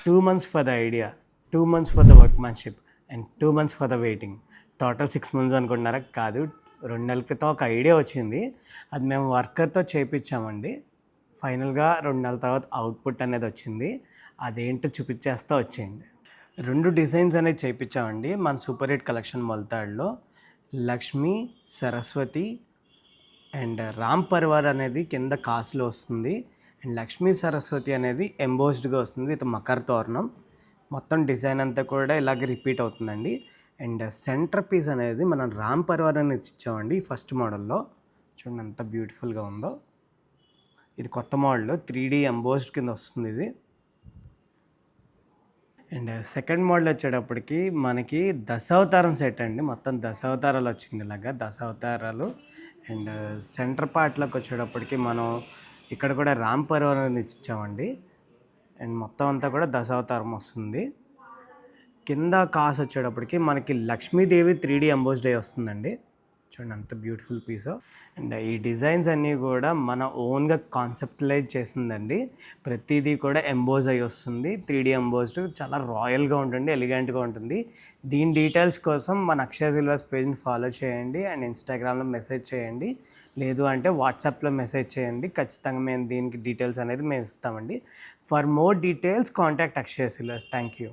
2 months for the idea, 2 months for the workmanship and 2 months for the waiting. Total 6 months అనుకుంటున్నారా? కాదు, 2 నెలల క్రితం ఒక ఐడియా వచ్చింది. అది మేము వర్కర్తో చేయించామండి. ఫైనల్గా 2 నెలల తర్వాత అవుట్పుట్ అనేది వచ్చింది. అదేంటో చూపించేస్తా వచ్చేయండి. 2 డిజైన్స్ అనేది చేయించామండి మన సూపర్ హిట్ కలెక్షన్ మొలతాడులో. లక్ష్మి, సరస్వతి అండ్ రామ్ పరివార్ అనేది కింద కాసులో వస్తుంది. అండ్ లక్ష్మీ సరస్వతి అనేది ఎంబోస్డ్గా వస్తుంది విత్ మకర తోరణం. మొత్తం డిజైన్ అంతా కూడా ఇలాగే రిపీట్ అవుతుందండి. అండ్ సెంటర్ పీస్ అనేది మనం రామ్ పరివార్ అనేది ఇచ్చామండి ఫస్ట్ మోడల్లో. చూడండి ఎంత బ్యూటిఫుల్గా ఉందో. ఇది కొత్త మోడల్ 3D ఎంబోస్డ్ కింద వస్తుంది ఇది. అండ్ సెకండ్ మోడల్ వచ్చేటప్పటికి మనకి దశావతారం సెట్ అండి. మొత్తం దశావతారాలు వచ్చింది ఇలాగా, దశావతారాలు. అండ్ సెంటర్ పార్ట్లోకి వచ్చేటప్పటికి మనం ఇక్కడ కూడా రామ్ పరివార్ అనేది ఇచ్చామండి. అండ్ మొత్తం అంతా కూడా దశావతారం వస్తుంది. కింద కాసు వచ్చేటప్పటికి మనకి లక్ష్మీదేవి 3D ఎంబోస్డ్ అయ్యి వస్తుందండి. చూడండి అంత బ్యూటిఫుల్ పీస్. అండ్ ఈ డిజైన్స్ అన్నీ కూడా మన ఓన్గా కాన్సెప్టలైజ్ చేసిందండి. ప్రతిదీ కూడా ఎంబోజ్ అయ్యి వస్తుంది. 3D ఎంబోజ్డ్ చాలా రాయల్గా ఉంటుంది, ఎలిగెంట్గా ఉంటుంది. దీని డీటెయిల్స్ కోసం మన అక్షయ సిల్వర్స్ పేజ్ని ఫాలో చేయండి అండ్ ఇన్స్టాగ్రామ్లో మెసేజ్ చేయండి. లేదు అంటే వాట్సాప్లో మెసేజ్ చేయండి. ఖచ్చితంగా మేము దీనికి డీటెయిల్స్ అనేది మేము ఇస్తామండి. For more details contact Akshaya silvers. Thank you.